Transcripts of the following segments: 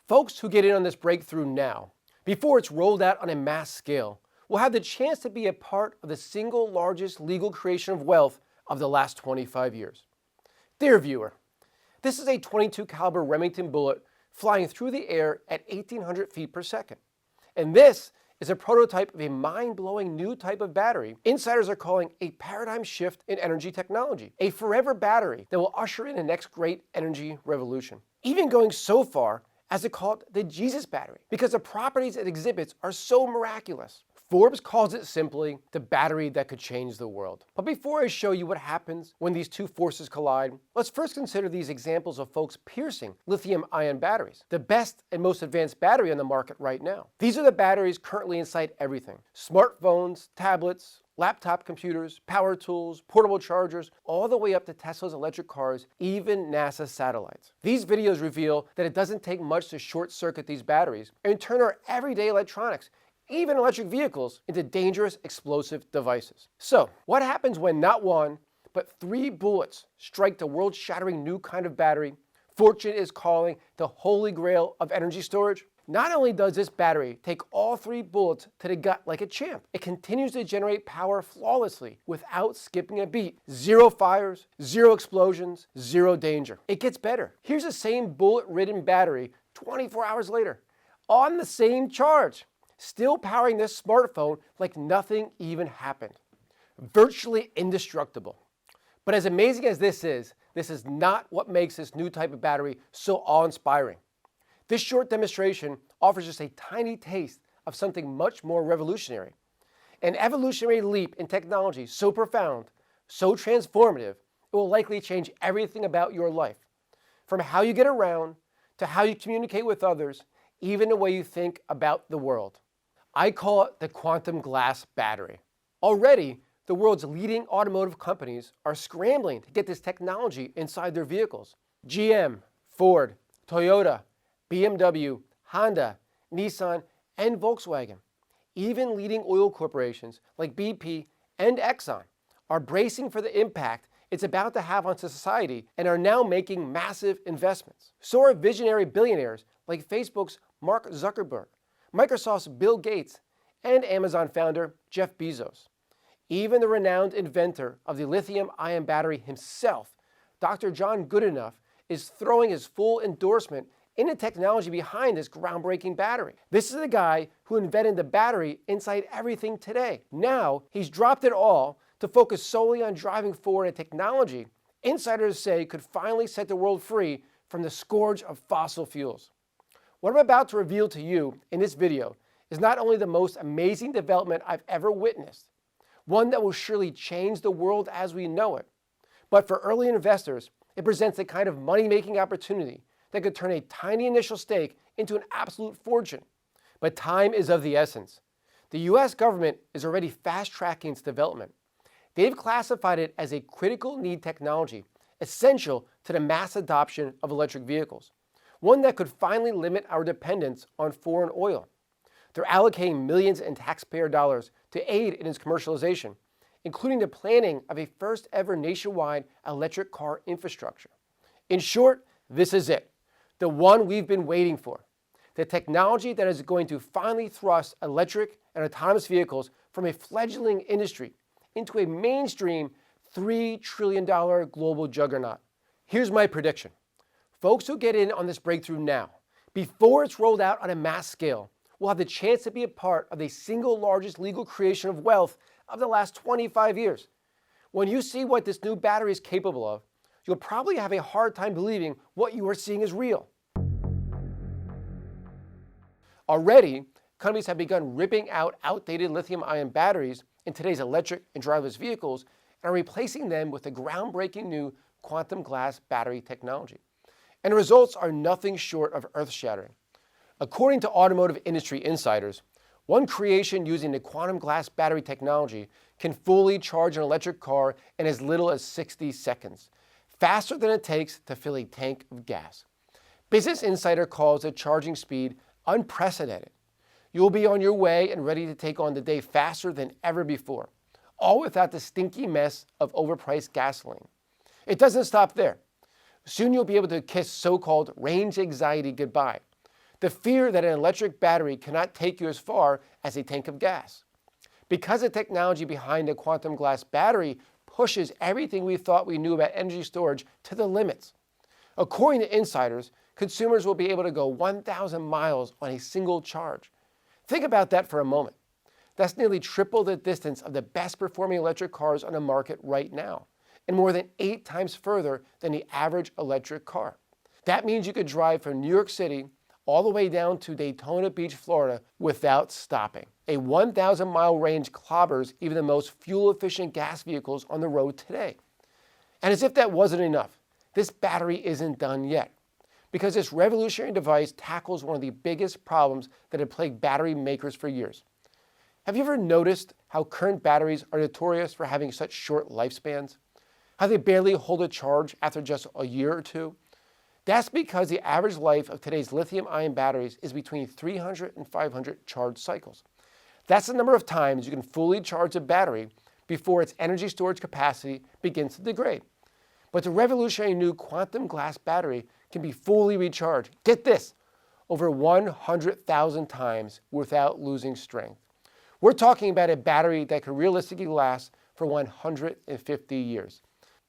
Folks who get in on this breakthrough now, before it's rolled out on a mass scale, will have the chance to be a part of the single largest legal creation of wealth of the last 25 years. Dear viewer, this is a .22 caliber Remington bullet flying through the air at 1,800 feet per second. And this is a prototype of a mind-blowing new type of battery insiders are calling a paradigm shift in energy technology, a forever battery that will usher in the next great energy revolution. Even going so far as to call it the Jesus battery, because the properties it exhibits are so miraculous. Forbes calls it simply the battery that could change the world. But before I show you what happens when these two forces collide, let's first consider these examples of folks piercing lithium-ion batteries, the best and most advanced battery on the market right now. These are the batteries currently inside everything: smartphones, tablets, laptop computers, power tools, portable chargers, all the way up to Tesla's electric cars, even NASA satellites. These videos reveal that it doesn't take much to short-circuit these batteries and turn our everyday electronics, even electric vehicles, into dangerous explosive devices. So, what happens when not one, but 3 bullets strike the world-shattering new kind of battery fortune is calling the holy grail of energy storage? Not only does this battery take all 3 bullets to the gut like a champ, it continues to generate power flawlessly without skipping a beat. 0 fires, 0 explosions, 0 danger. It gets better. Here's the same bullet-ridden battery 24 hours later, on the same charge, still powering this smartphone like nothing even happened. Virtually indestructible. But as amazing as this is not what makes this new type of battery so awe-inspiring. This short demonstration offers just a tiny taste of something much more revolutionary. An evolutionary leap in technology so profound, so transformative, it will likely change everything about your life. From how you get around, to how you communicate with others, even the way you think about the world. I call it the quantum glass battery. Already, the world's leading automotive companies are scrambling to get this technology inside their vehicles. GM, Ford, Toyota, BMW, Honda, Nissan, and Volkswagen. Even leading oil corporations like BP and Exxon are bracing for the impact it's about to have on society and are now making massive investments. So are visionary billionaires like Facebook's Mark Zuckerberg, Microsoft's Bill Gates, and Amazon founder Jeff Bezos. Even the renowned inventor of the lithium-ion battery himself, Dr. John Goodenough, is throwing his full endorsement in the technology behind this groundbreaking battery. This is the guy who invented the battery inside everything today. Now, he's dropped it all to focus solely on driving forward a technology insiders say could finally set the world free from the scourge of fossil fuels. What I'm about to reveal to you in this video is not only the most amazing development I've ever witnessed, one that will surely change the world as we know it, but for early investors, it presents the kind of money-making opportunity that could turn a tiny initial stake into an absolute fortune. But time is of the essence. The US government is already fast-tracking its development. They've classified it as a critical need technology, essential to the mass adoption of electric vehicles, one that could finally limit our dependence on foreign oil. They're allocating millions in taxpayer dollars to aid in its commercialization, including the planning of a first-ever nationwide electric car infrastructure. In short, this is it. The one we've been waiting for. The technology that is going to finally thrust electric and autonomous vehicles from a fledgling industry into a mainstream $3 trillion global juggernaut. Here's my prediction. Folks who get in on this breakthrough now, before it's rolled out on a mass scale, will have the chance to be a part of the single largest legal creation of wealth of the last 25 years. When you see what this new battery is capable of, you'll probably have a hard time believing what you are seeing is real. Already, companies have begun ripping out outdated lithium-ion batteries in today's electric and driverless vehicles and are replacing them with the groundbreaking new quantum glass battery technology. And the results are nothing short of earth-shattering. According to automotive industry insiders, one creation using the quantum glass battery technology can fully charge an electric car in as little as 60 seconds, faster than it takes to fill a tank of gas. Business Insider calls the charging speed unprecedented. You will be on your way and ready to take on the day faster than ever before, all without the stinky mess of overpriced gasoline. It doesn't stop there. Soon you'll be able to kiss so-called range anxiety goodbye. The fear that an electric battery cannot take you as far as a tank of gas. Because the technology behind the quantum glass battery pushes everything we thought we knew about energy storage to the limits. According to insiders, consumers will be able to go 1,000 miles on a single charge. Think about that for a moment. That's nearly triple the distance of the best performing electric cars on the market right now, and more than 8 times further than the average electric car. That means you could drive from New York City all the way down to Daytona Beach, Florida without stopping. A 1,000-mile range clobbers even the most fuel-efficient gas vehicles on the road today. And as if that wasn't enough, this battery isn't done yet, because this revolutionary device tackles one of the biggest problems that have plagued battery makers for years. Have you ever noticed how current batteries are notorious for having such short lifespans? How they barely hold a charge after just a year or two? That's because the average life of today's lithium-ion batteries is between 300 and 500 charge cycles. That's the number of times you can fully charge a battery before its energy storage capacity begins to degrade. But the revolutionary new quantum glass battery can be fully recharged, get this, over 100,000 times without losing strength. We're talking about a battery that could realistically last for 150 years.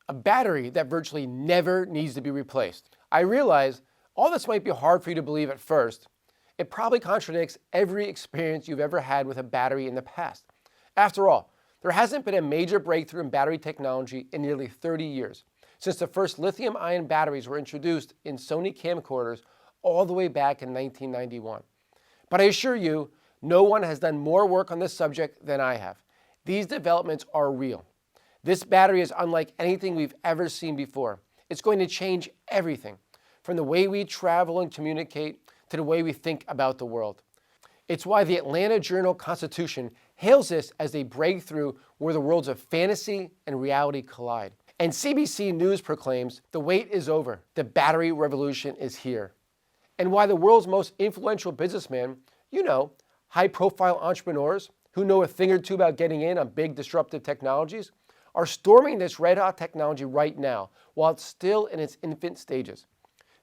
A battery that virtually never needs to be replaced. I realize all this might be hard for you to believe at first. It probably contradicts every experience you've ever had with a battery in the past. After all, there hasn't been a major breakthrough in battery technology in nearly 30 years, since the first lithium-ion batteries were introduced in Sony camcorders all the way back in 1991. But I assure you, no one has done more work on this subject than I have. These developments are real. This battery is unlike anything we've ever seen before. It's going to change everything, from the way we travel and communicate to the way we think about the world. It's why the Atlanta Journal-Constitution hails this as a breakthrough where the worlds of fantasy and reality collide. And CNBC News proclaims the wait is over, the battery revolution is here. And why the world's most influential businessmen, high-profile entrepreneurs who know a thing or two about getting in on big disruptive technologies, are storming this red-hot technology right now while it's still in its infant stages.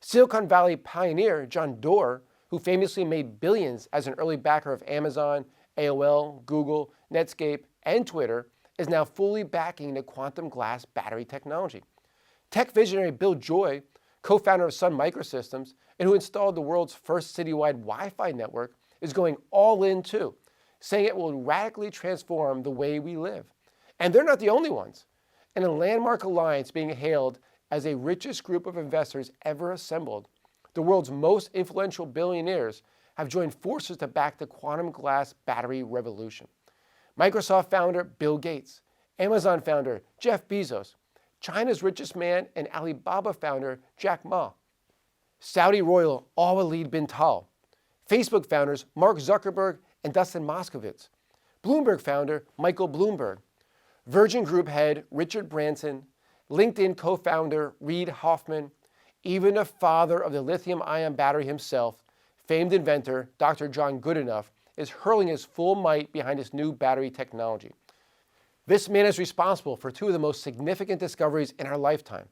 Silicon Valley pioneer John Doerr, who famously made billions as an early backer of Amazon, AOL, Google, Netscape, and Twitter, is now fully backing the quantum glass battery technology. Tech visionary Bill Joy, co-founder of Sun Microsystems and who installed the world's first citywide Wi-Fi network, is going all in too, saying it will radically transform the way we live. And they're not the only ones. In a landmark alliance being hailed as a richest group of investors ever assembled, the world's most influential billionaires have joined forces to back the quantum glass battery revolution. Microsoft founder Bill Gates, Amazon founder Jeff Bezos, China's richest man and Alibaba founder Jack Ma, Saudi royal Al-Walid bin Tal, Facebook founders Mark Zuckerberg and Dustin Moskovitz, Bloomberg founder Michael Bloomberg, Virgin Group head Richard Branson, LinkedIn co-founder Reid Hoffman, even the father of the lithium-ion battery himself, famed inventor Dr. John Goodenough, is hurling his full might behind this new battery technology. This man is responsible for two of the most significant discoveries in our lifetime: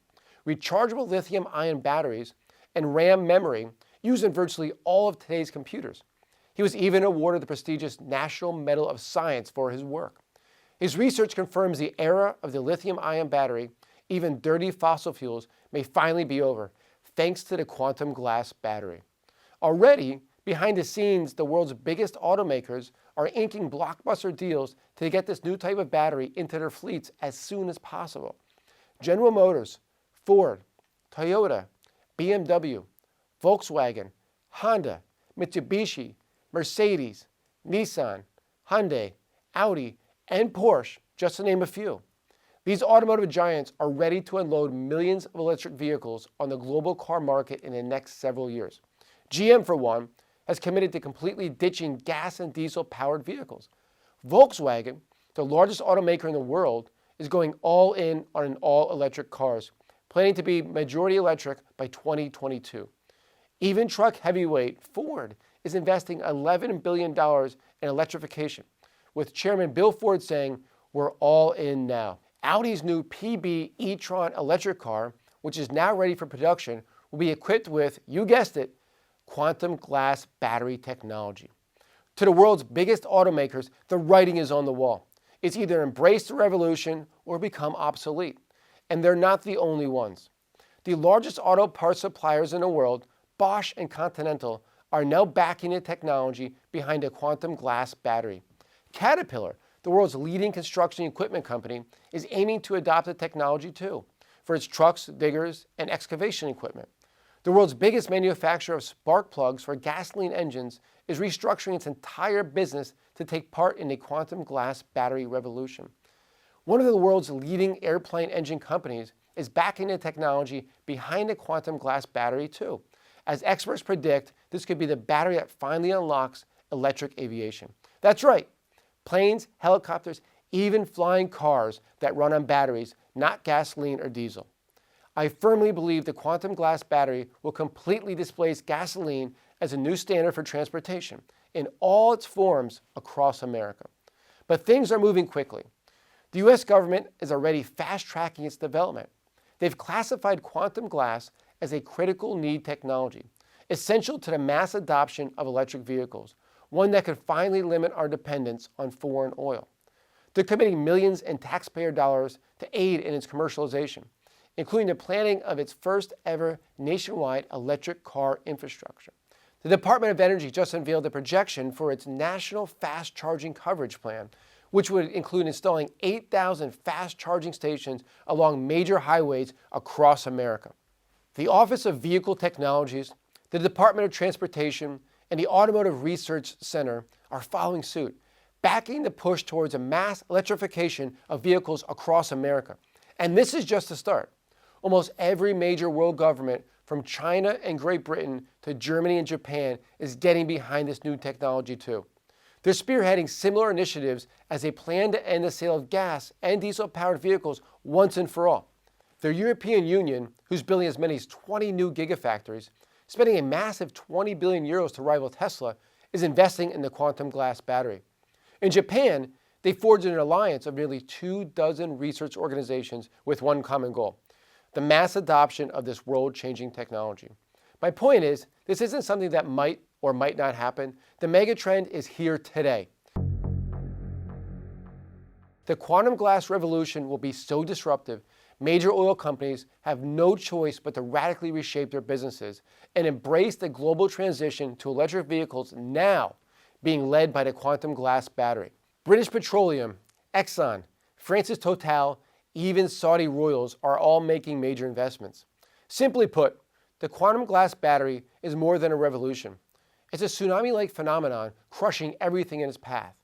rechargeable lithium-ion batteries and RAM memory used in virtually all of today's computers. He was even awarded the prestigious National Medal of Science for his work. His research confirms the era of the lithium-ion battery, even dirty fossil fuels, may finally be over, thanks to the quantum glass battery. Already, behind the scenes, the world's biggest automakers are inking blockbuster deals to get this new type of battery into their fleets as soon as possible. General Motors, Ford, Toyota, BMW, Volkswagen, Honda, Mitsubishi, Mercedes, Nissan, Hyundai, Audi, and Porsche, just to name a few. These automotive giants are ready to unload millions of electric vehicles on the global car market in the next several years. GM, for one, has committed to completely ditching gas and diesel-powered vehicles. Volkswagen, the largest automaker in the world, is going all in on all-electric cars, planning to be majority electric by 2022. Even truck heavyweight Ford is investing $11 billion in electrification, with Chairman Bill Ford saying, "We're all in now." Audi's new PB e-tron electric car, which is now ready for production, will be equipped with, you guessed it, quantum glass battery technology. To the world's biggest automakers, the writing is on the wall. It's either embrace the revolution or become obsolete. And they're not the only ones. The largest auto parts suppliers in the world, Bosch and Continental, are now backing the technology behind a quantum glass battery. Caterpillar, the world's leading construction equipment company, is aiming to adopt the technology too, for its trucks, diggers, and excavation equipment. The world's biggest manufacturer of spark plugs for gasoline engines is restructuring its entire business to take part in a quantum glass battery revolution. One of the world's leading airplane engine companies is backing the technology behind the quantum glass battery too. As experts predict, this could be the battery that finally unlocks electric aviation. That's right, planes, helicopters, even flying cars that run on batteries, not gasoline or diesel. I firmly believe the quantum glass battery will completely displace gasoline as a new standard for transportation in all its forms across America. But things are moving quickly. The U.S. government is already fast-tracking its development. They've classified quantum glass as a critical need technology, essential to the mass adoption of electric vehicles, one that could finally limit our dependence on foreign oil. They're committing millions in taxpayer dollars to aid in its commercialization, including the planning of its first ever nationwide electric car infrastructure. The Department of Energy just unveiled a projection for its national fast charging coverage plan, which would include installing 8,000 fast charging stations along major highways across America. The Office of Vehicle Technologies, the Department of Transportation, and the Automotive Research Center are following suit, backing the push towards a mass electrification of vehicles across America. And this is just the start. Almost every major world government, from China and Great Britain to Germany and Japan, is getting behind this new technology too. They're spearheading similar initiatives as they plan to end the sale of gas and diesel-powered vehicles once and for all. The European Union, who's building as many as 20 new gigafactories, spending a massive 20 billion euros to rival Tesla, is investing in the quantum glass battery. In Japan, they forged an alliance of nearly 24 research organizations with one common goal: the mass adoption of this world-changing technology. My point is, this isn't something that might or might not happen. The megatrend is here today. The quantum glass revolution will be so disruptive, major oil companies have no choice but to radically reshape their businesses and embrace the global transition to electric vehicles now being led by the quantum glass battery. British Petroleum, Exxon, France's Total, even Saudi royals are all making major investments. Simply put, the quantum glass battery is more than a revolution. It's a tsunami-like phenomenon crushing everything in its path.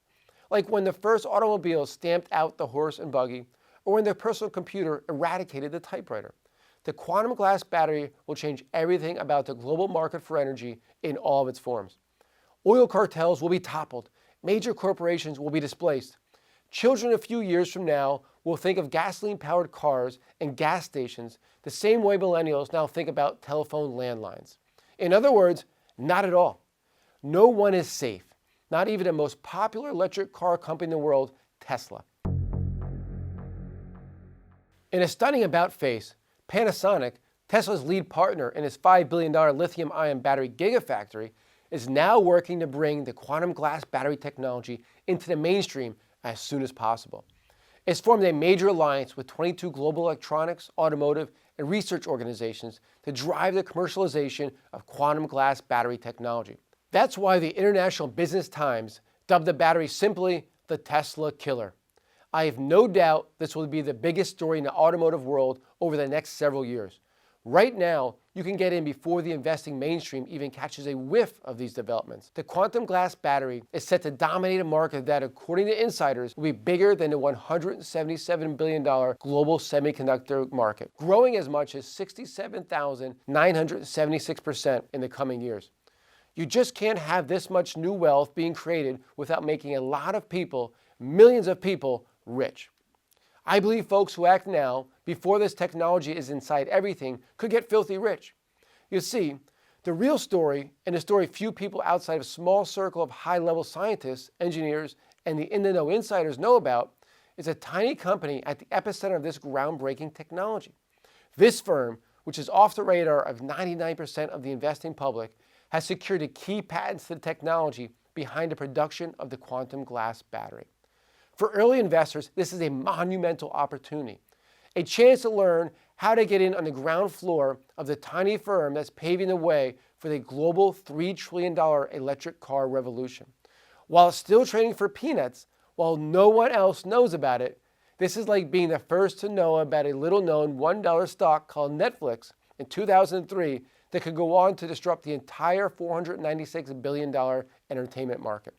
Like when the first automobile stamped out the horse and buggy, or when the personal computer eradicated the typewriter. The quantum glass battery will change everything about the global market for energy in all of its forms. Oil cartels will be toppled. Major corporations will be displaced. Children a few years from now will think of gasoline-powered cars and gas stations the same way millennials now think about telephone landlines. In other words, not at all. No one is safe, not even the most popular electric car company in the world, Tesla. In a stunning about-face, Panasonic, Tesla's lead partner in its $5 billion lithium-ion battery gigafactory, is now working to bring the quantum glass battery technology into the mainstream as soon as possible. It's formed a major alliance with 22 global electronics, automotive, and research organizations to drive the commercialization of quantum glass battery technology. That's why the International Business Times dubbed the battery simply the Tesla killer. I have no doubt this will be the biggest story in the automotive world over the next several years. Right now, you can get in before the investing mainstream even catches a whiff of these developments. The quantum glass battery is set to dominate a market that, according to insiders, will be bigger than the $177 billion global semiconductor market, growing as much as 67,976% in the coming years. You just can't have this much new wealth being created without making a lot of people, millions of people, rich. I believe folks who act now, before this technology is inside everything, could get filthy rich. You see, the real story, and the story few people outside of a small circle of high-level scientists, engineers, and the in-the-know insiders know about, is a tiny company at the epicenter of this groundbreaking technology. This firm, which is off the radar of 99% of the investing public, has secured the key patents to the technology behind the production of the quantum glass battery. For early investors, this is a monumental opportunity, a chance to learn how to get in on the ground floor of the tiny firm that's paving the way for the global $3 trillion electric car revolution. While still trading for peanuts, while no one else knows about it, this is like being the first to know about a little-known $1 stock called Netflix in 2003 that could go on to disrupt the entire $496 billion entertainment market,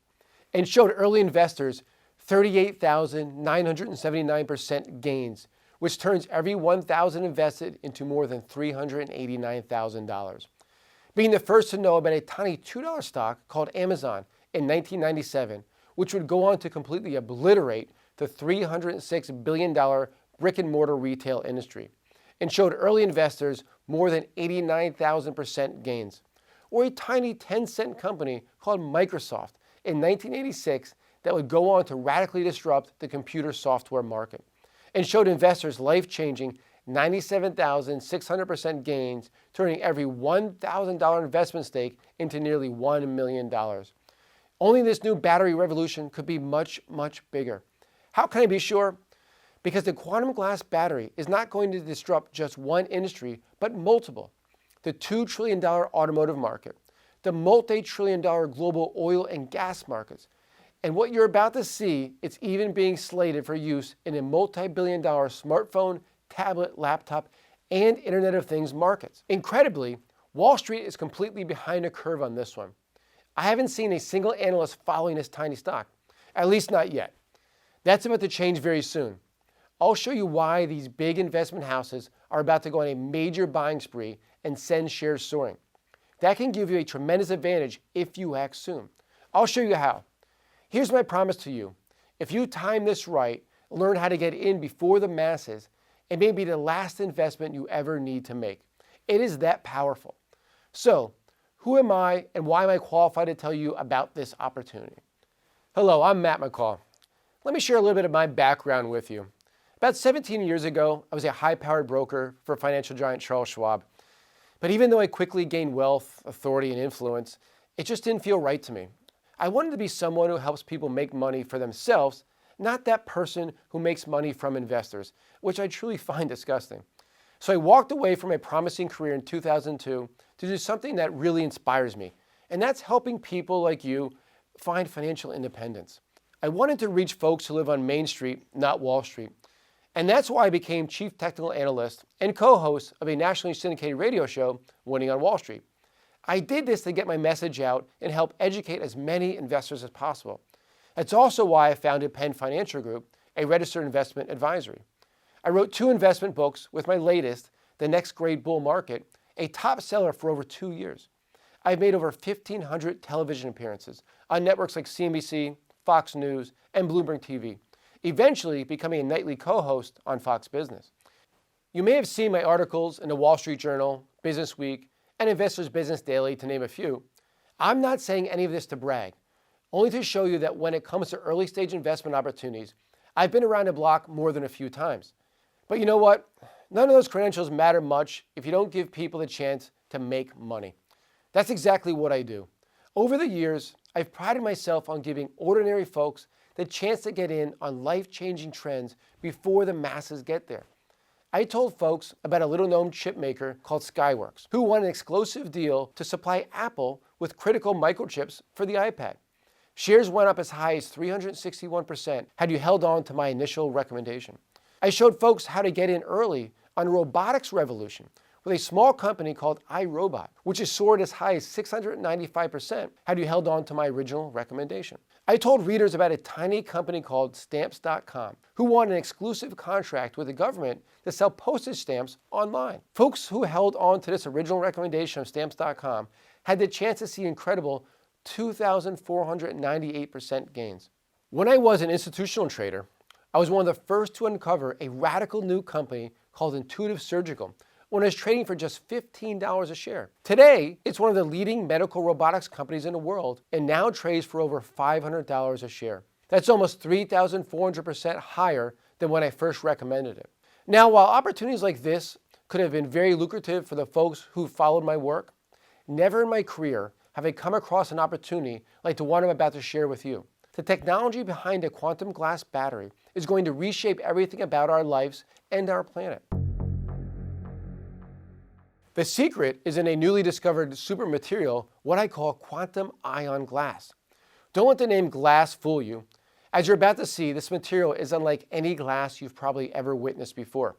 and showed early investors 38,979% gains, which turns every $1,000 invested into more than $389,000. Being the first to know about a tiny $2 stock called Amazon in 1997, which would go on to completely obliterate the $306 billion brick-and-mortar retail industry, and showed early investors more than 89,000% gains. Or a tiny 10-cent company called Microsoft in 1986 that would go on to radically disrupt the computer software market, and showed investors life-changing 97,600% gains, turning every $1,000 investment stake into nearly $1 million. Only this new battery revolution could be much, much bigger. How can I be sure? Because the quantum glass battery is not going to disrupt just one industry, but multiple. The $2 trillion automotive market, the multi-trillion-dollar global oil and gas markets, and what you're about to see, it's even being slated for use in a multi-billion-dollar smartphone, tablet, laptop, and Internet of Things markets. Incredibly, Wall Street is completely behind the curve on this one. I haven't seen a single analyst following this tiny stock, at least not yet. That's about to change very soon. I'll show you why these big investment houses are about to go on a major buying spree and send shares soaring. That can give you a tremendous advantage if you act soon. I'll show you how. Here's my promise to you. If you time this right, learn how to get in before the masses, it may be the last investment you ever need to make. It is that powerful. So, who am I and why am I qualified to tell you about this opportunity? Hello, I'm Matt McCall. Let me share a little bit of my background with you. About 17 years ago, I was a high-powered broker for financial giant Charles Schwab. But even though I quickly gained wealth, authority, and influence, it just didn't feel right to me. I wanted to be someone who helps people make money for themselves, not that person who makes money from investors, which I truly find disgusting. So I walked away from a promising career in 2002 to do something that really inspires me, and that's helping people like you find financial independence. I wanted to reach folks who live on Main Street, not Wall Street. And that's why I became chief technical analyst and co-host of a nationally syndicated radio show, Winning on Wall Street. I did this to get my message out and help educate as many investors as possible. That's also why I founded Penn Financial Group, a registered investment advisory. I wrote 2 investment books, with my latest, The Next Great Bull Market, a top seller for over 2 years. I've made over 1,500 television appearances on networks like CNBC, Fox News, and Bloomberg TV, eventually becoming a nightly co-host on Fox Business. You may have seen my articles in the Wall Street Journal, Business Week, and Investors Business Daily, to name a few. I'm not saying any of this to brag, only to show you that when it comes to early stage investment opportunities, I've been around the block more than a few times. But you know what? None of those credentials matter much if you don't give people the chance to make money. That's exactly what I do. Over the years, I've prided myself on giving ordinary folks the chance to get in on life-changing trends before the masses get there. I told folks about a little-known chip maker called Skyworks, who won an exclusive deal to supply Apple with critical microchips for the iPad. Shares went up as high as 361% had you held on to my initial recommendation. I showed folks how to get in early on a robotics revolution with a small company called iRobot, which has soared as high as 695% had you held on to my original recommendation. I told readers about a tiny company called Stamps.com, who won an exclusive contract with the government to sell postage stamps online. Folks who held on to this original recommendation of Stamps.com had the chance to see incredible 2,498% gains. When I was an institutional trader, I was one of the first to uncover a radical new company called Intuitive Surgical, when it was trading for just $15 a share. Today, it's one of the leading medical robotics companies in the world and now trades for over $500 a share. That's almost 3,400% higher than when I first recommended it. Now, while opportunities like this could have been very lucrative for the folks who followed my work, never in my career have I come across an opportunity like the one I'm about to share with you. The technology behind a quantum glass battery is going to reshape everything about our lives and our planet. The secret is in a newly discovered super material, what I call quantum ion glass. Don't let the name glass fool you. As you're about to see, this material is unlike any glass you've probably ever witnessed before.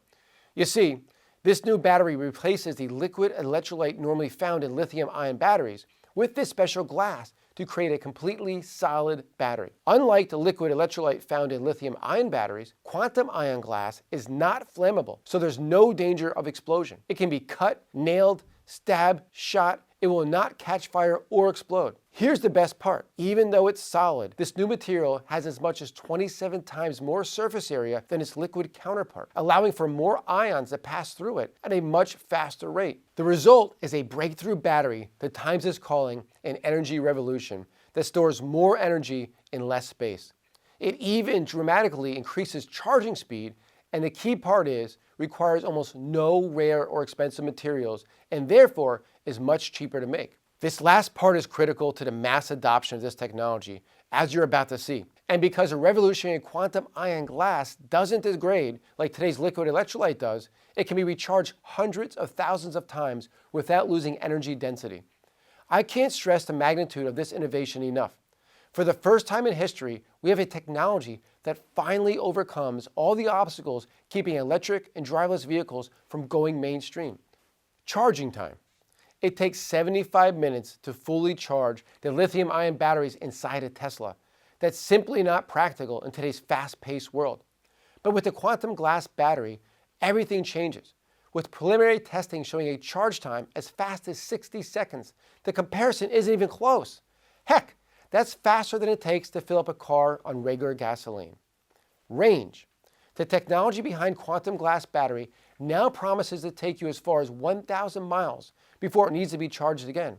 You see, this new battery replaces the liquid electrolyte normally found in lithium-ion batteries with this special glass to create a completely solid battery. Unlike the liquid electrolyte found in lithium-ion batteries, quantum ion glass is not flammable, so there's no danger of explosion. It can be cut, nailed, stabbed, shot. It will not catch fire or explode. Here's the best part. Even though it's solid, this new material has as much as 27 times more surface area than its liquid counterpart, allowing for more ions to pass through it at a much faster rate. The result is a breakthrough battery that Times is calling an energy revolution that stores more energy in less space. It even dramatically increases charging speed, and the key part is requires almost no rare or expensive materials and therefore is much cheaper to make. This last part is critical to the mass adoption of this technology, as you're about to see. And because a revolutionary quantum ion glass doesn't degrade like today's liquid electrolyte does, it can be recharged hundreds of thousands of times without losing energy density. I can't stress the magnitude of this innovation enough. For the first time in history, we have a technology that finally overcomes all the obstacles keeping electric and driverless vehicles from going mainstream. Charging time. It takes 75 minutes to fully charge the lithium-ion batteries inside a Tesla. That's simply not practical in today's fast-paced world. But with the quantum glass battery, everything changes. With preliminary testing showing a charge time as fast as 60 seconds, the comparison isn't even close. Heck, that's faster than it takes to fill up a car on regular gasoline. Range. The technology behind quantum glass battery now promises to take you as far as 1,000 miles before it needs to be charged again,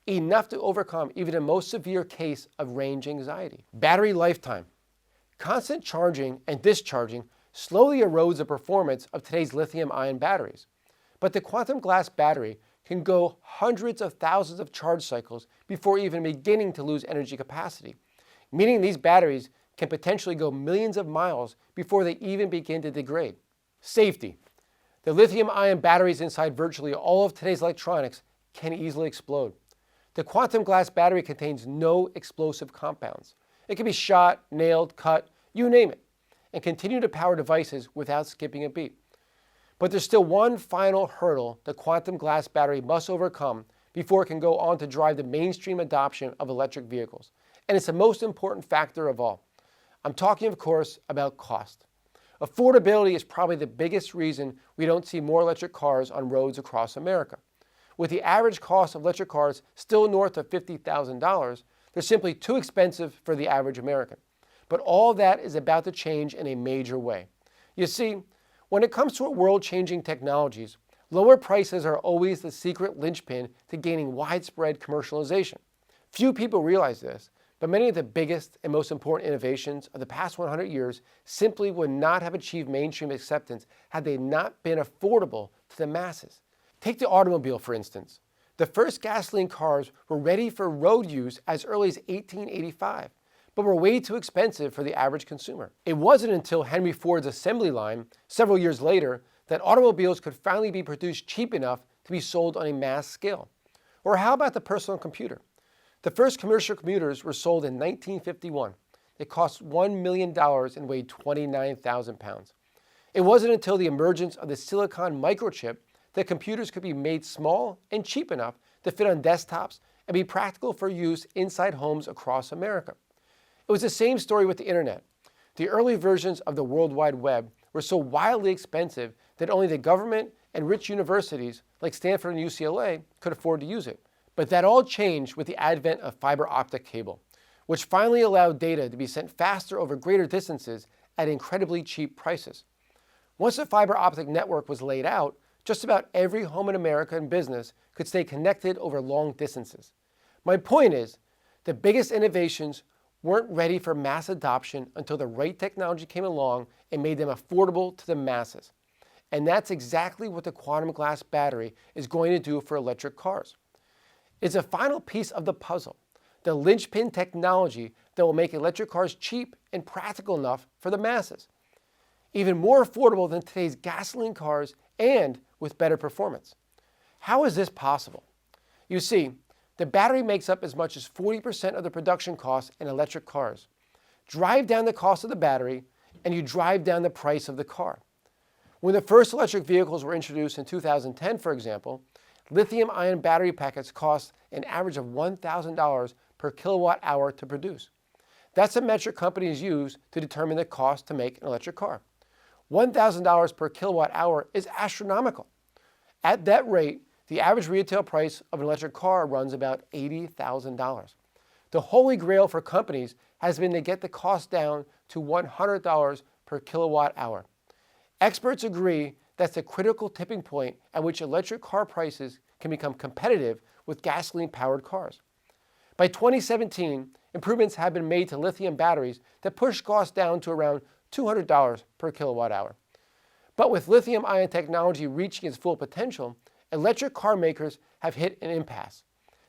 enough to overcome even the most severe case of range anxiety. Battery lifetime. Constant charging and discharging slowly erodes the performance of today's lithium-ion batteries. But the quantum glass battery can go hundreds of thousands of charge cycles before even beginning to lose energy capacity, meaning these batteries can potentially go millions of miles before they even begin to degrade. Safety. The lithium-ion batteries inside virtually all of today's electronics can easily explode. The quantum glass battery contains no explosive compounds. It can be shot, nailed, cut, you name it, and continue to power devices without skipping a beat. But there's still one final hurdle the quantum glass battery must overcome before it can go on to drive the mainstream adoption of electric vehicles. And it's the most important factor of all. I'm talking, of course, about cost. Affordability is probably the biggest reason we don't see more electric cars on roads across America. With the average cost of electric cars still north of $50,000, they're simply too expensive for the average American. But all that is about to change in a major way. You see, when it comes to world-changing technologies, lower prices are always the secret linchpin to gaining widespread commercialization. Few people realize this, but many of the biggest and most important innovations of the past 100 years simply would not have achieved mainstream acceptance had they not been affordable to the masses. Take the automobile, for instance. The first gasoline cars were ready for road use as early as 1885, but were way too expensive for the average consumer. It wasn't until Henry Ford's assembly line, several years later, that automobiles could finally be produced cheap enough to be sold on a mass scale. Or how about the personal computer? The first commercial computers were sold in 1951. They cost $1 million and weighed 29,000 pounds. It wasn't until the emergence of the silicon microchip that computers could be made small and cheap enough to fit on desktops and be practical for use inside homes across America. It was the same story with the internet. The early versions of the World Wide Web were so wildly expensive that only the government and rich universities like Stanford and UCLA could afford to use it. But that all changed with the advent of fiber optic cable, which finally allowed data to be sent faster over greater distances at incredibly cheap prices. Once the fiber optic network was laid out, just about every home in America and business could stay connected over long distances. My point is, the biggest innovations weren't ready for mass adoption until the right technology came along and made them affordable to the masses. And that's exactly what the quantum glass battery is going to do for electric cars. It's a final piece of the puzzle, the linchpin technology that will make electric cars cheap and practical enough for the masses, even more affordable than today's gasoline cars and with better performance. How is this possible? You see, the battery makes up as much as 40% of the production costs in electric cars. Drive down the cost of the battery, and you drive down the price of the car. When the first electric vehicles were introduced in 2010, for example, lithium-ion battery packets cost an average of $1,000 per kilowatt hour to produce. That's a metric companies use to determine the cost to make an electric car. $1,000 per kilowatt hour is astronomical. At that rate, the average retail price of an electric car runs about $80,000. The holy grail for companies has been to get the cost down to $100 per kilowatt hour. Experts agree that's the critical tipping point at which electric car prices can become competitive with gasoline-powered cars. By 2017, improvements have been made to lithium batteries that push costs down to around $200 per kilowatt hour. But with lithium-ion technology reaching its full potential, electric car makers have hit an impasse.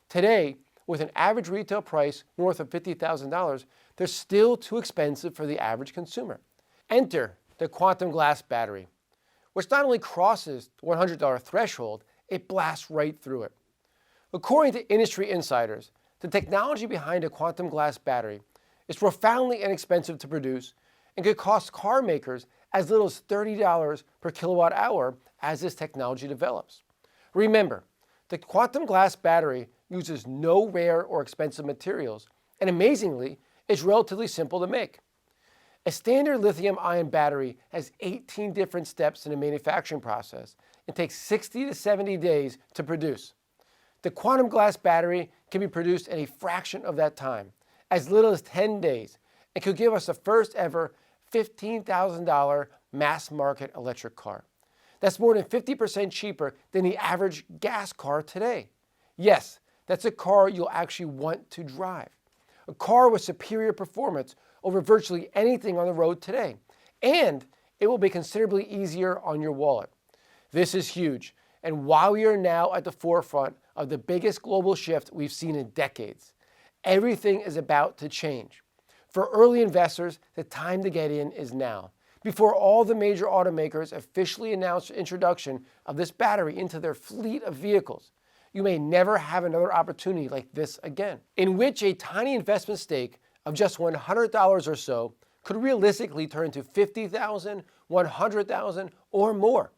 Today, with an average retail price north of $50,000, they're still too expensive for the average consumer. Enter the quantum glass battery, which not only crosses the $100 threshold, it blasts right through it. According to industry insiders, the technology behind a quantum glass battery is profoundly inexpensive to produce and could cost car makers as little as $30 per kilowatt hour as this technology develops. Remember, the quantum glass battery uses no rare or expensive materials, and amazingly, it's relatively simple to make. A standard lithium-ion battery has 18 different steps in the manufacturing process and takes 60 to 70 days to produce. The quantum glass battery can be produced in a fraction of that time, as little as 10 days, and could give us the first ever $15,000 mass market electric car. That's more than 50% cheaper than the average gas car today. Yes, that's a car you'll actually want to drive. A car with superior performance over virtually anything on the road today. And it will be considerably easier on your wallet. This is huge, and why we are now at the forefront of the biggest global shift we've seen in decades. Everything is about to change. For early investors, the time to get in is now, before all the major automakers officially announce the introduction of this battery into their fleet of vehicles. You may never have another opportunity like this again, in which a tiny investment stake of just $100 or so could realistically turn into $50,000, $100,000, or more.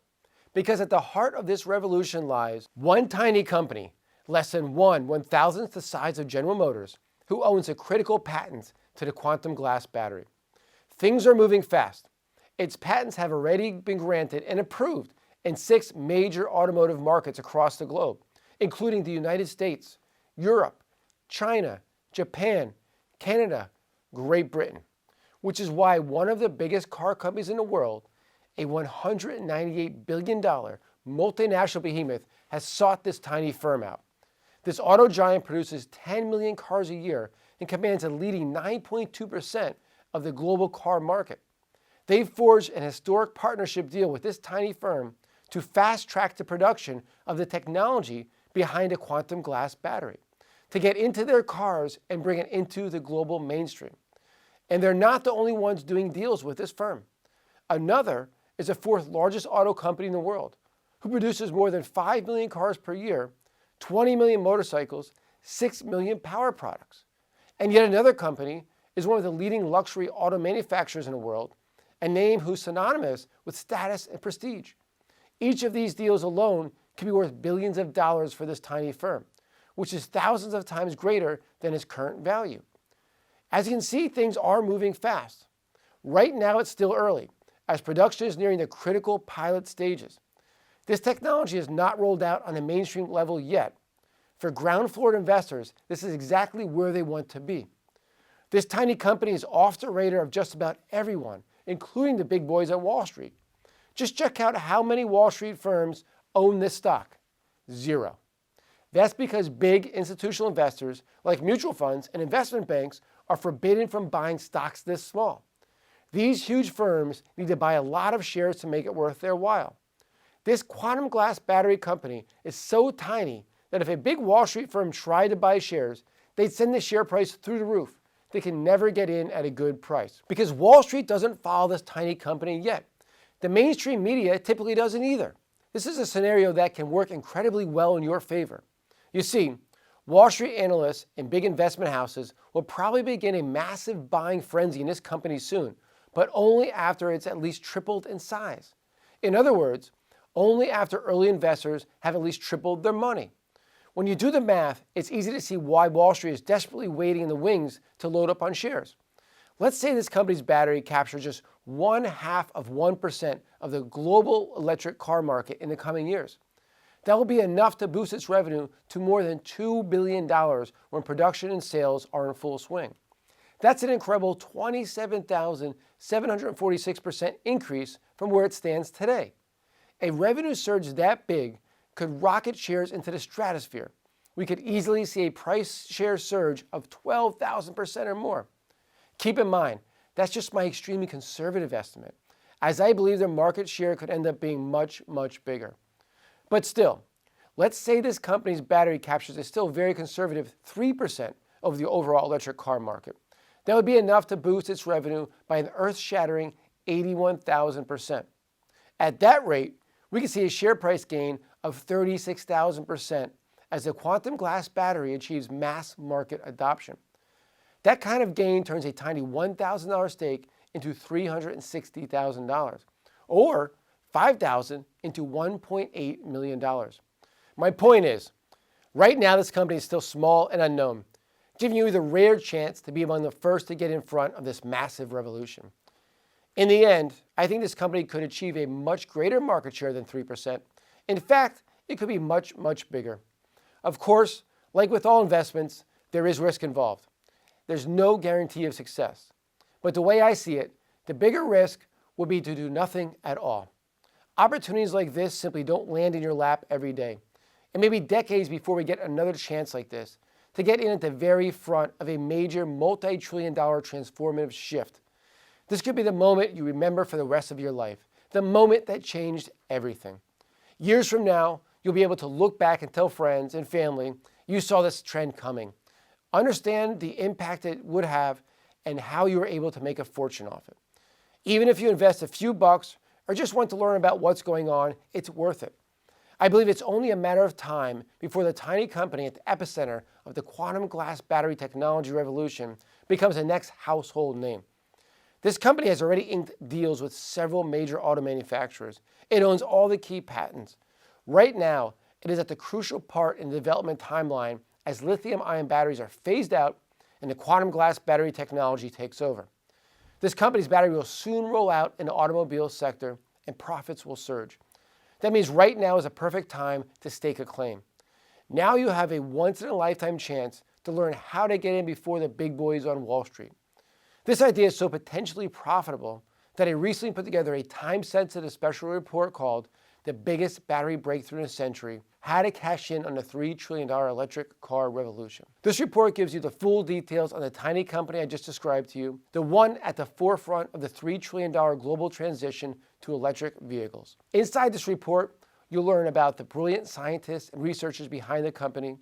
Because at the heart of this revolution lies one tiny company, less than 1/1000th the size of General Motors, who owns a critical patent to the quantum glass battery. Things are moving fast. Its patents have already been granted and approved in 6 major automotive markets across the globe, including the United States, Europe, China, Japan, Canada, Great Britain, which is why one of the biggest car companies in the world, a $198 billion multinational behemoth, has sought this tiny firm out. This auto giant produces 10 million cars a year and commands a leading 9.2% of the global car market. They've forged an historic partnership deal with this tiny firm to fast-track the production of the technology behind a quantum glass battery, to get into their cars and bring it into the global mainstream. And they're not the only ones doing deals with this firm. Another is the 4th largest auto company in the world, who produces more than 5 million cars per year, 20 million motorcycles, 6 million power products. And yet another company is one of the leading luxury auto manufacturers in the world, a name who's synonymous with status and prestige. Each of these deals alone can be worth billions of dollars for this tiny firm, which is thousands of times greater than its current value. As you can see, things are moving fast. Right now it's still early, as production is nearing the critical pilot stages. This technology is not rolled out on a mainstream level yet. For ground floor investors, this is exactly where they want to be. This tiny company is off the radar of just about everyone, including the big boys at Wall Street. Just check out how many Wall Street firms own this stock. 0. That's because big institutional investors like mutual funds and investment banks are forbidden from buying stocks this small. These huge firms need to buy a lot of shares to make it worth their while. This quantum glass battery company is so tiny that if a big Wall Street firm tried to buy shares, they'd send the share price through the roof. They can never get in at a good price because Wall Street doesn't follow this tiny company yet. The mainstream media typically doesn't either. This is a scenario that can work incredibly well in your favor. You see, Wall Street analysts and big investment houses will probably begin a massive buying frenzy in this company soon, but only after it's at least tripled in size. In other words, only after early investors have at least tripled their money. When you do the math, it's easy to see why Wall Street is desperately waiting in the wings to load up on shares. Let's say this company's battery captures just 0.5% of the global electric car market in the coming years. That will be enough to boost its revenue to more than $2 billion when production and sales are in full swing. That's an incredible 27,746% increase from where it stands today. A revenue surge that big could rocket shares into the stratosphere. We could easily see a price share surge of 12,000% or more. Keep in mind, that's just my extremely conservative estimate, as I believe their market share could end up being much, much bigger. But still, let's say this company's battery captures a still very conservative 3% of the overall electric car market. That would be enough to boost its revenue by an earth-shattering 81,000%. At that rate, we could see a share price gain of 36,000% as the quantum glass battery achieves mass market adoption. That kind of gain turns a tiny $1,000 stake into $360,000, or $5,000 into $1.8 million. My point is, right now this company is still small and unknown, giving you the rare chance to be among the first to get in front of this massive revolution. In the end, I think this company could achieve a much greater market share than 3%. In fact, it could be much, much bigger. Of course, like with all investments, there is risk involved. There's no guarantee of success. But the way I see it, the bigger risk would be to do nothing at all. Opportunities like this simply don't land in your lap every day. It may be decades before we get another chance like this to get in at the very front of a major multi-trillion-dollar transformative shift. This could be the moment you remember for the rest of your life, the moment that changed everything. Years from now, you'll be able to look back and tell friends and family you saw this trend coming. Understand the impact it would have and how you were able to make a fortune off it. Even if you invest a few bucks or just want to learn about what's going on, it's worth it. I believe it's only a matter of time before the tiny company at the epicenter of the quantum glass battery technology revolution becomes the next household name. This company has already inked deals with several major auto manufacturers. It owns all the key patents. Right now, it is at the crucial part in the development timeline as lithium-ion batteries are phased out and the quantum glass battery technology takes over. This company's battery will soon roll out in the automobile sector and profits will surge. That means right now is a perfect time to stake a claim. Now you have a once-in-a-lifetime chance to learn how to get in before the big boys on Wall Street. This idea is so potentially profitable that I recently put together a time-sensitive special report called The Biggest Battery Breakthrough in a Century: How to Cash In on the $3 trillion electric car revolution. This report gives you the full details on the tiny company I just described to you, the one at the forefront of the $3 trillion global transition to electric vehicles. Inside this report, you'll learn about the brilliant scientists and researchers behind the company,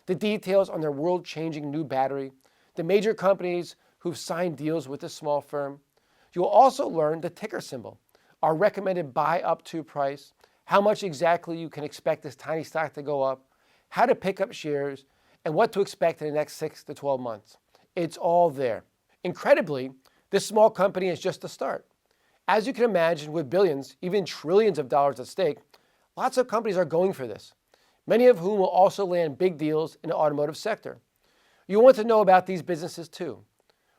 the details on their world-changing new battery, the major companies who've signed deals with this small firm. You'll also learn the ticker symbol, our recommended buy up to price, how much exactly you can expect this tiny stock to go up, how to pick up shares, and what to expect in the next 6 to 12 months. It's all there. Incredibly, this small company is just the start. As you can imagine, with billions, even trillions of dollars at stake, lots of companies are going for this, many of whom will also land big deals in the automotive sector. You want to know about these businesses too.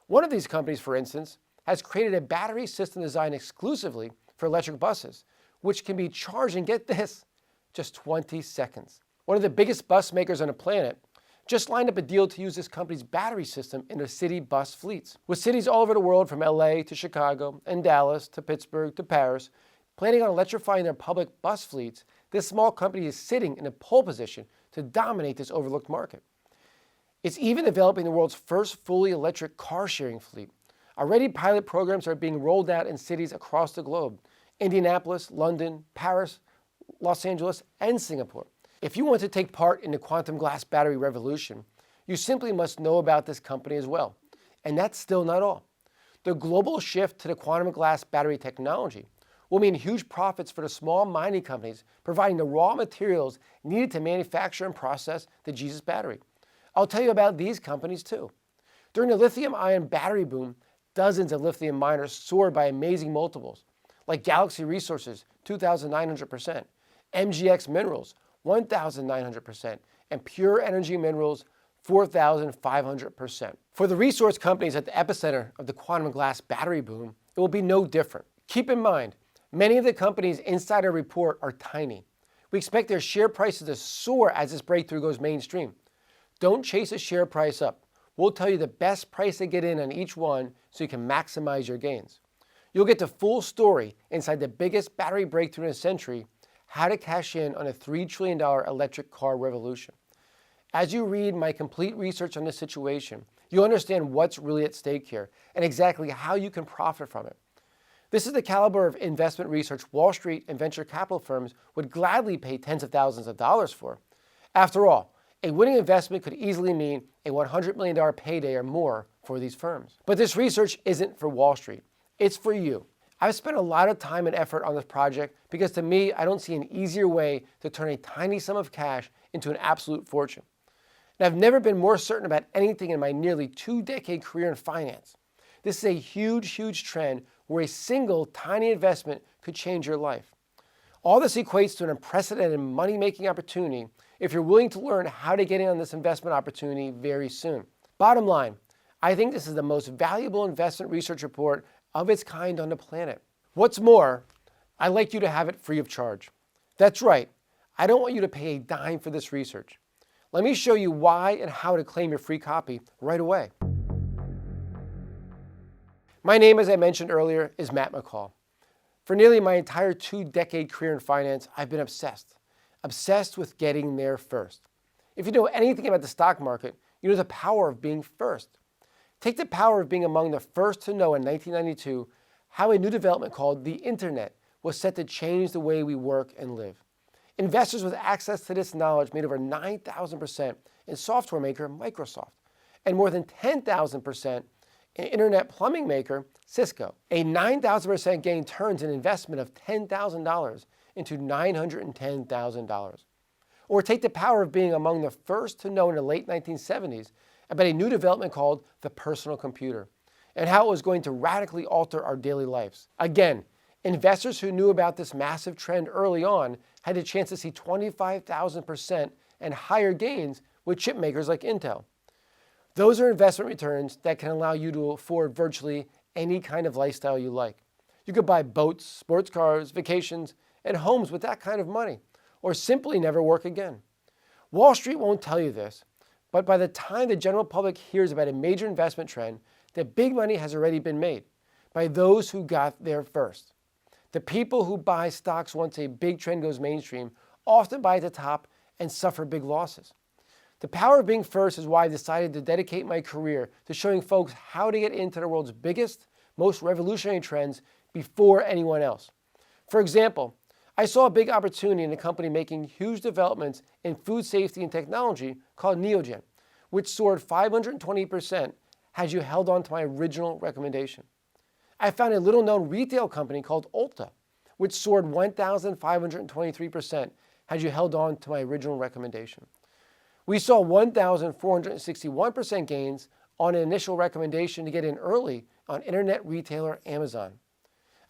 One of these companies, for instance, has created a battery system designed exclusively for electric buses, which can be charged in, get this, just 20 seconds. One of the biggest bus makers on the planet just lined up a deal to use this company's battery system in their city bus fleets. With cities all over the world, from LA to Chicago and Dallas to Pittsburgh to Paris, planning on electrifying their public bus fleets, this small company is sitting in a pole position to dominate this overlooked market. It's even developing the world's first fully electric car sharing fleet. Already pilot programs are being rolled out in cities across the globe: Indianapolis, London, Paris, Los Angeles, and Singapore. If you want to take part in the quantum glass battery revolution, you simply must know about this company as well. And that's still not all. The global shift to the quantum glass battery technology will mean huge profits for the small mining companies providing the raw materials needed to manufacture and process the Jesus battery. I'll tell you about these companies too. During the lithium-ion battery boom, dozens of lithium miners soared by amazing multiples, like Galaxy Resources, 2,900%, MGX Minerals, 1,900%, and Pure Energy Minerals, 4,500%. For the resource companies at the epicenter of the quantum glass battery boom, it will be no different. Keep in mind, many of the companies inside our report are tiny. We expect their share prices to soar as this breakthrough goes mainstream. Don't chase a share price up. We'll tell you the best price to get in on each one so you can maximize your gains. You'll get the full story inside the biggest battery breakthrough in a century, how to cash in on a $3 trillion electric car revolution. As you read my complete research on this situation, you'll understand what's really at stake here and exactly how you can profit from it. This is the caliber of investment research Wall Street and venture capital firms would gladly pay tens of thousands of dollars for. After all, a winning investment could easily mean a $100 million payday or more for these firms. But this research isn't for Wall Street. It's for you. I've spent a lot of time and effort on this project because to me, I don't see an easier way to turn a tiny sum of cash into an absolute fortune. And I've never been more certain about anything in my nearly 2-decade career in finance. This is a huge, huge trend where a single tiny investment could change your life. All this equates to an unprecedented money-making opportunity if you're willing to learn how to get in on this investment opportunity very soon. Bottom line, I think this is the most valuable investment research report of its kind on the planet. What's more, I'd like you to have it free of charge. That's right, I don't want you to pay a dime for this research. Let me show you why and how to claim your free copy right away. My name, as I mentioned earlier, is Matt McCall. For nearly my entire 2-decade career in finance, I've been obsessed with getting there first. If you know anything about the stock market, you know the power of being first. Take the power of being among the first to know in 1992 how a new development called the internet was set to change the way we work and live. Investors with access to this knowledge made over 9,000% in software maker Microsoft and more than 10,000% in internet plumbing maker Cisco. A 9,000% gain turns an investment of $10,000 into $910,000. Or take the power of being among the first to know in the late 1970s about a new development called the personal computer and how it was going to radically alter our daily lives. Again, investors who knew about this massive trend early on had the chance to see 25,000% and higher gains with chip makers like Intel. Those are investment returns that can allow you to afford virtually any kind of lifestyle you like. You could buy boats, sports cars, vacations, and homes with that kind of money, or simply never work again. Wall Street won't tell you this, but by the time the general public hears about a major investment trend, the big money has already been made by those who got there first. The people who buy stocks once a big trend goes mainstream often buy at the top and suffer big losses. The power of being first is why I decided to dedicate my career to showing folks how to get into the world's biggest, most revolutionary trends before anyone else. For example, I saw a big opportunity in a company making huge developments in food safety and technology called Neogen, which soared 520% had you held on to my original recommendation. I found a little-known retail company called Ulta, which soared 1,523% had you held on to my original recommendation. We saw 1,461% gains on an initial recommendation to get in early on internet retailer Amazon.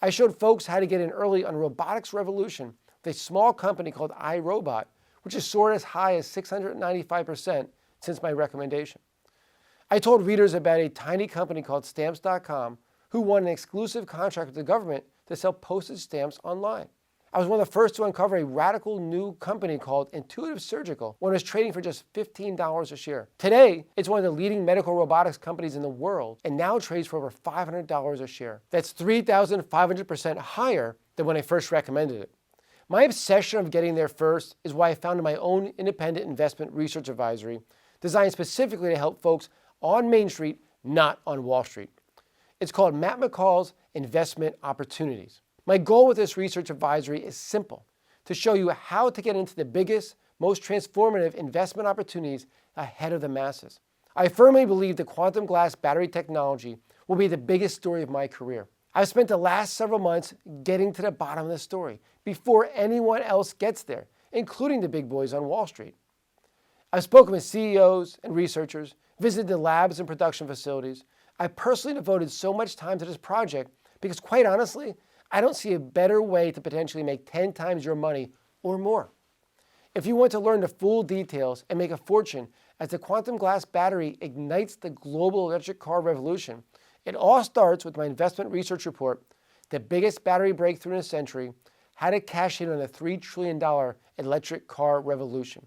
I showed folks how to get in early on robotics revolution with a small company called iRobot, which has soared as high as 695% since my recommendation. I told readers about a tiny company called Stamps.com who won an exclusive contract with the government to sell postage stamps online. I was one of the first to uncover a radical new company called Intuitive Surgical when it was trading for just $15 a share. Today, it's one of the leading medical robotics companies in the world and now trades for over $500 a share. That's 3,500% higher than when I first recommended it. My obsession of getting there first is why I founded my own independent investment research advisory designed specifically to help folks on Main Street, not on Wall Street. It's called Matt McCall's Investment Opportunities. My goal with this research advisory is simple: to show you how to get into the biggest, most transformative investment opportunities ahead of the masses. I firmly believe the quantum glass battery technology will be the biggest story of my career. I've spent the last several months getting to the bottom of the story before anyone else gets there, including the big boys on Wall Street. I've spoken with CEOs and researchers, visited the labs and production facilities. I personally devoted so much time to this project because, quite honestly, I don't see a better way to potentially make 10 times your money or more. If you want to learn the full details and make a fortune as the quantum glass battery ignites the global electric car revolution, it all starts with my investment research report, The Biggest Battery Breakthrough in a Century, How to Cash In on the $3 trillion Electric Car Revolution.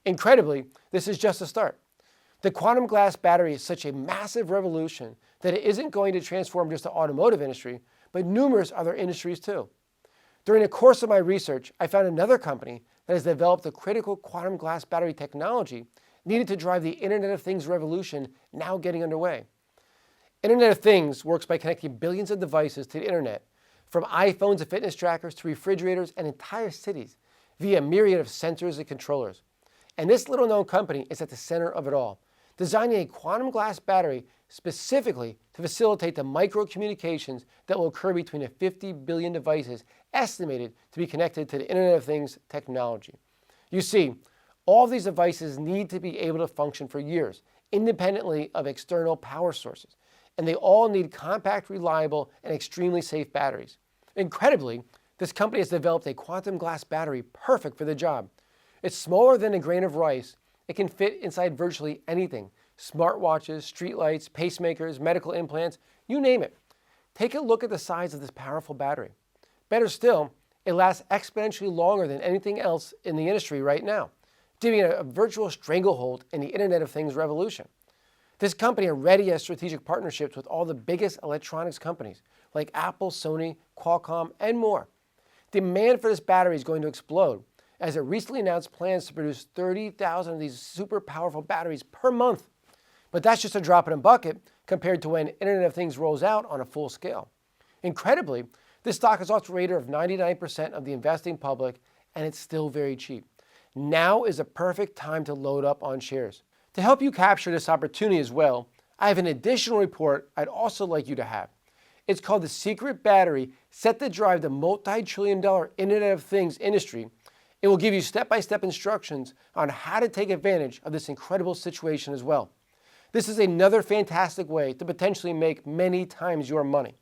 Incredibly, this is just a start. The quantum glass battery is such a massive revolution that it isn't going to transform just the automotive industry, but numerous other industries too. During the course of my research, I found another company that has developed the critical quantum glass battery technology needed to drive the Internet of Things revolution now getting underway. Internet of Things works by connecting billions of devices to the Internet, from iPhones and fitness trackers to refrigerators and entire cities, via a myriad of sensors and controllers. And this little-known company is at the center of it all, designing a quantum glass battery specifically to facilitate the micro-communications that will occur between the 50 billion devices estimated to be connected to the Internet of Things technology. You see, all of these devices need to be able to function for years, independently of external power sources, and they all need compact, reliable, and extremely safe batteries. Incredibly, this company has developed a quantum glass battery perfect for the job. It's smaller than a grain of rice. It can fit inside virtually anything: smartwatches, streetlights, pacemakers, medical implants, you name it. Take a look at the size of this powerful battery. Better still, it lasts exponentially longer than anything else in the industry right now, giving it a virtual stranglehold in the Internet of Things revolution. This company already has strategic partnerships with all the biggest electronics companies like Apple, Sony, Qualcomm, and more. Demand for this battery is going to explode, as it recently announced plans to produce 30,000 of these super powerful batteries per month. But that's just a drop in a bucket compared to when Internet of Things rolls out on a full scale. Incredibly, this stock is off the radar of 99% of the investing public, and it's still very cheap. Now is a perfect time to load up on shares. To help you capture this opportunity as well, I have an additional report I'd also like you to have. It's called The Secret Battery Set to Drive the Multi-Trillion-Dollar Internet of Things Industry. It will give you step-by-step instructions on how to take advantage of this incredible situation as well. This is another fantastic way to potentially make many times your money.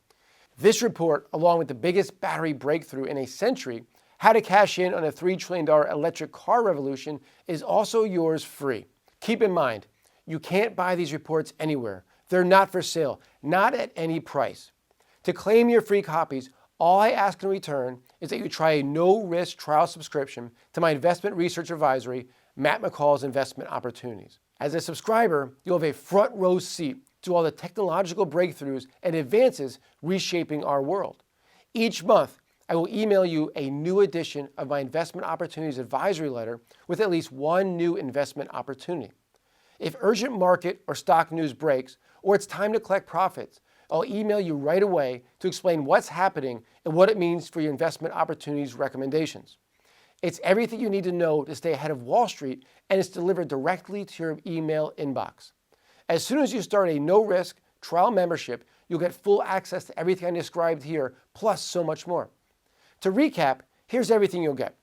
This report, along with the biggest battery breakthrough in a century, How to Cash In on a $3 trillion Electric Car Revolution, is also yours free. Keep in mind, you can't buy these reports anywhere. They're not for sale, not at any price. To claim your free copies, all I ask in return is that you try a no-risk trial subscription to my investment research advisory, Matt McCall's Investment Opportunities. As a subscriber, you'll have a front row seat to all the technological breakthroughs and advances reshaping our world. Each month, I will email you a new edition of my Investment Opportunities advisory letter with at least one new investment opportunity. If urgent market or stock news breaks, or it's time to collect profits, I'll email you right away to explain what's happening and what it means for your investment opportunities recommendations. It's everything you need to know to stay ahead of Wall Street, and it's delivered directly to your email inbox. As soon as you start a no-risk trial membership, you'll get full access to everything I described here, plus so much more. To recap, here's everything you'll get.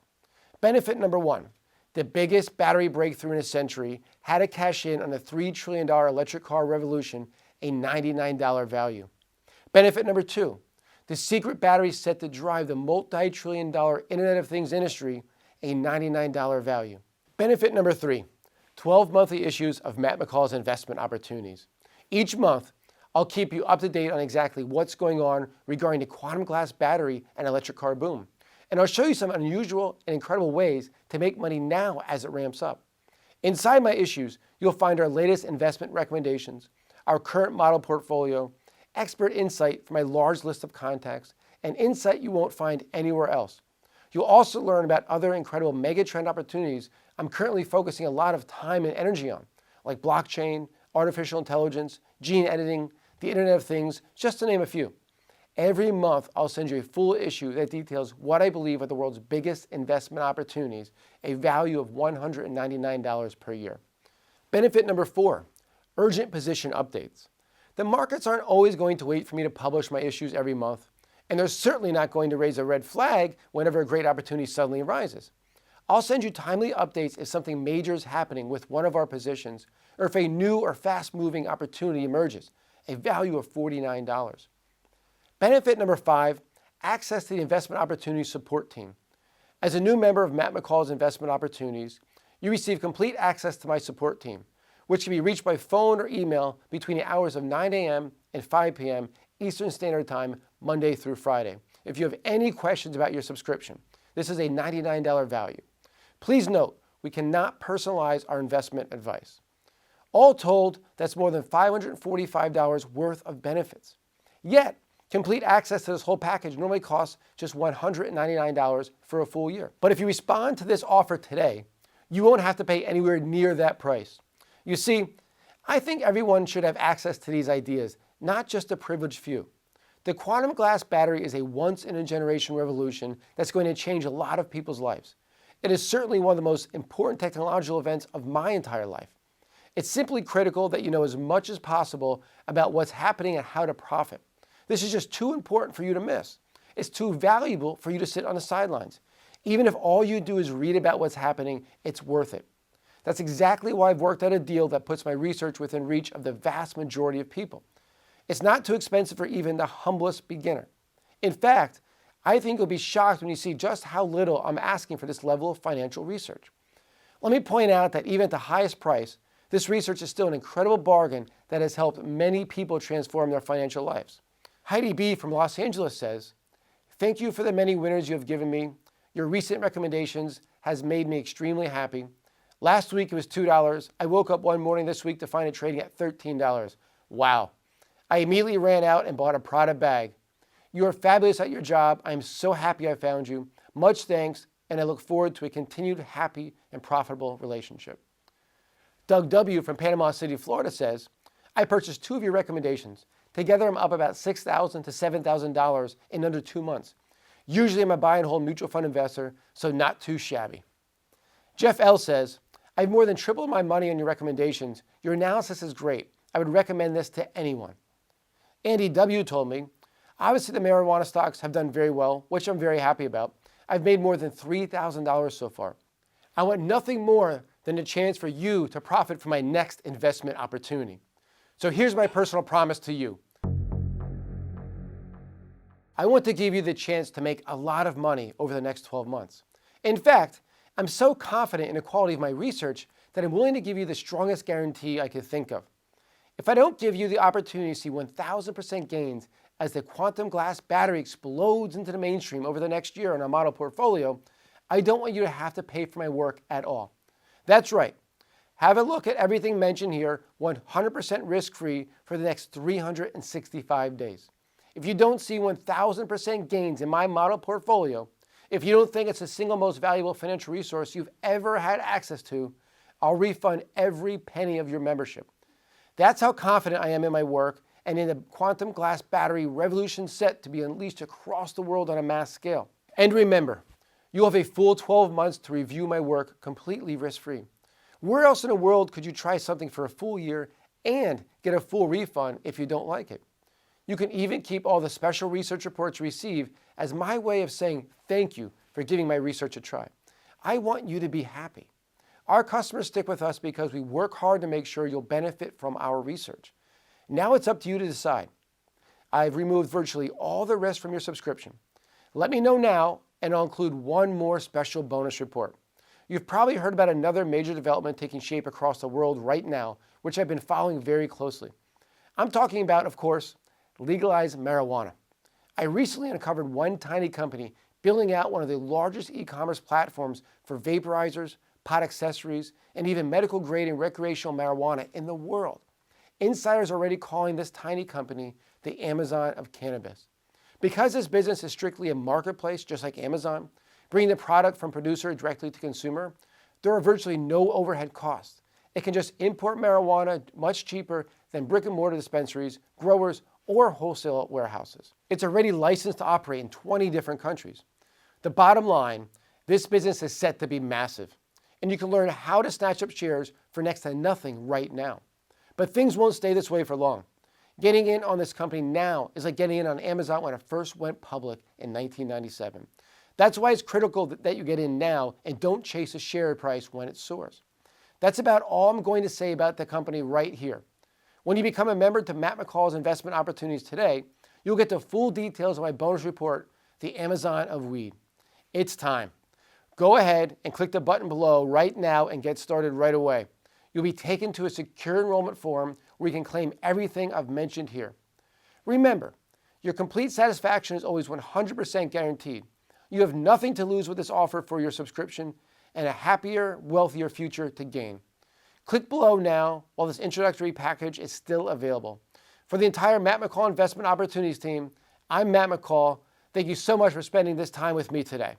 Benefit number 1, the biggest battery breakthrough in a century, How to Cash In on the $3 trillion electric car revolution, a $99 value. Benefit number 2, the secret battery set to drive the multi-trillion-dollar Internet of Things industry, a $99 value. Benefit number 3, 12 monthly issues of Matt McCall's Investment Opportunities. Each month, I'll keep you up to date on exactly what's going on regarding the quantum glass battery and electric car boom. And I'll show you some unusual and incredible ways to make money now as it ramps up. Inside my issues, you'll find our latest investment recommendations, our current model portfolio, expert insight from my large list of contacts, and insight you won't find anywhere else. You'll also learn about other incredible megatrend opportunities I'm currently focusing a lot of time and energy on, like blockchain, artificial intelligence, gene editing, the Internet of Things, just to name a few. Every month, I'll send you a full issue that details what I believe are the world's biggest investment opportunities, a value of $199 per year. Benefit number 4, urgent position updates. The markets aren't always going to wait for me to publish my issues every month, and they're certainly not going to raise a red flag whenever a great opportunity suddenly arises. I'll send you timely updates if something major is happening with one of our positions, or if a new or fast-moving opportunity emerges, a value of $49. Benefit number 5, access to the investment opportunity support team. As a new member of Matt McCall's Investment Opportunities, you receive complete access to my support team, which can be reached by phone or email between the hours of 9 a.m. and 5 p.m. Eastern Standard Time, Monday through Friday. If you have any questions about your subscription, this is a $99 value. Please note, we cannot personalize our investment advice. All told, that's more than $545 worth of benefits. Yet, complete access to this whole package normally costs just $199 for a full year. But if you respond to this offer today, you won't have to pay anywhere near that price. You see, I think everyone should have access to these ideas, not just a privileged few. The quantum glass battery is a once-in-a-generation revolution that's going to change a lot of people's lives. It is certainly one of the most important technological events of my entire life. It's simply critical that you know as much as possible about what's happening and how to profit. This is just too important for you to miss. It's too valuable for you to sit on the sidelines. Even if all you do is read about what's happening, it's worth it. That's exactly why I've worked out a deal that puts my research within reach of the vast majority of people. It's not too expensive for even the humblest beginner. In fact, I think you'll be shocked when you see just how little I'm asking for this level of financial research. Let me point out that even at the highest price, this research is still an incredible bargain that has helped many people transform their financial lives. Heidi B. from Los Angeles says, "Thank you for the many winners you have given me. Your recent recommendations has made me extremely happy. Last week it was $2. I woke up one morning this week to find it trading at $13. Wow. I immediately ran out and bought a Prada bag. You are fabulous at your job. I am so happy I found you. Much thanks, and I look forward to a continued happy and profitable relationship." Doug W. from Panama City, Florida says, "I purchased 2 of your recommendations. Together I'm up about $6,000 to $7,000 in under 2 months. Usually I'm a buy and hold mutual fund investor, so not too shabby." Jeff L. says, "I've more than tripled my money on your recommendations. Your analysis is great. I would recommend this to anyone." Andy W. told me, "Obviously the marijuana stocks have done very well, which I'm very happy about. I've made more than $3,000 so far. I want nothing more than a chance for you to profit from my next investment opportunity. So here's my personal promise to you. I want to give you the chance to make a lot of money over the next 12 months. In fact, I'm so confident in the quality of my research that I'm willing to give you the strongest guarantee I could think of. If I don't give you the opportunity to see 1,000% gains as the quantum glass battery explodes into the mainstream over the next year in our model portfolio, I don't want you to have to pay for my work at all. That's right. Have a look at everything mentioned here, 100% risk-free for the next 365 days. If you don't see 1,000% gains in my model portfolio, if you don't think it's the single most valuable financial resource you've ever had access to, I'll refund every penny of your membership. That's how confident I am in my work and in the quantum glass battery revolution set to be unleashed across the world on a mass scale. And remember, you'll have a full 12 months to review my work completely risk-free. Where else in the world could you try something for a full year and get a full refund if you don't like it? You can even keep all the special research reports you receive as my way of saying thank you for giving my research a try. I want you to be happy. Our customers stick with us because we work hard to make sure you'll benefit from our research. Now it's up to you to decide. I've removed virtually all the risk from your subscription. Let me know now, and I'll include one more special bonus report. You've probably heard about another major development taking shape across the world right now, which I've been following very closely. I'm talking about, of course, legalized marijuana. I recently uncovered one tiny company building out one of the largest e-commerce platforms for vaporizers, pot accessories, and even medical-grade and recreational marijuana in the world. Insiders are already calling this tiny company the Amazon of cannabis. Because this business is strictly a marketplace, just like Amazon, bringing the product from producer directly to consumer, there are virtually no overhead costs. It can just import marijuana much cheaper than brick and mortar dispensaries, growers, or wholesale warehouses. It's already licensed to operate in 20 different countries. The bottom line, this business is set to be massive, and you can learn how to snatch up shares for next to nothing right now. But things won't stay this way for long. Getting in on this company now is like getting in on Amazon when it first went public in 1997. That's why it's critical that you get in now and don't chase a share price when it soars. That's about all I'm going to say about the company right here. When you become a member to Matt McCall's Investment Opportunities today, you'll get the full details of my bonus report, The Amazon of Weed. It's time. Go ahead and click the button below right now and get started right away. You'll be taken to a secure enrollment form where you can claim everything I've mentioned here. Remember, your complete satisfaction is always 100% guaranteed. You have nothing to lose with this offer for your subscription and a happier, wealthier future to gain. Click below now while this introductory package is still available. For the entire Matt McCall Investment Opportunities team, I'm Matt McCall. Thank you so much for spending this time with me today.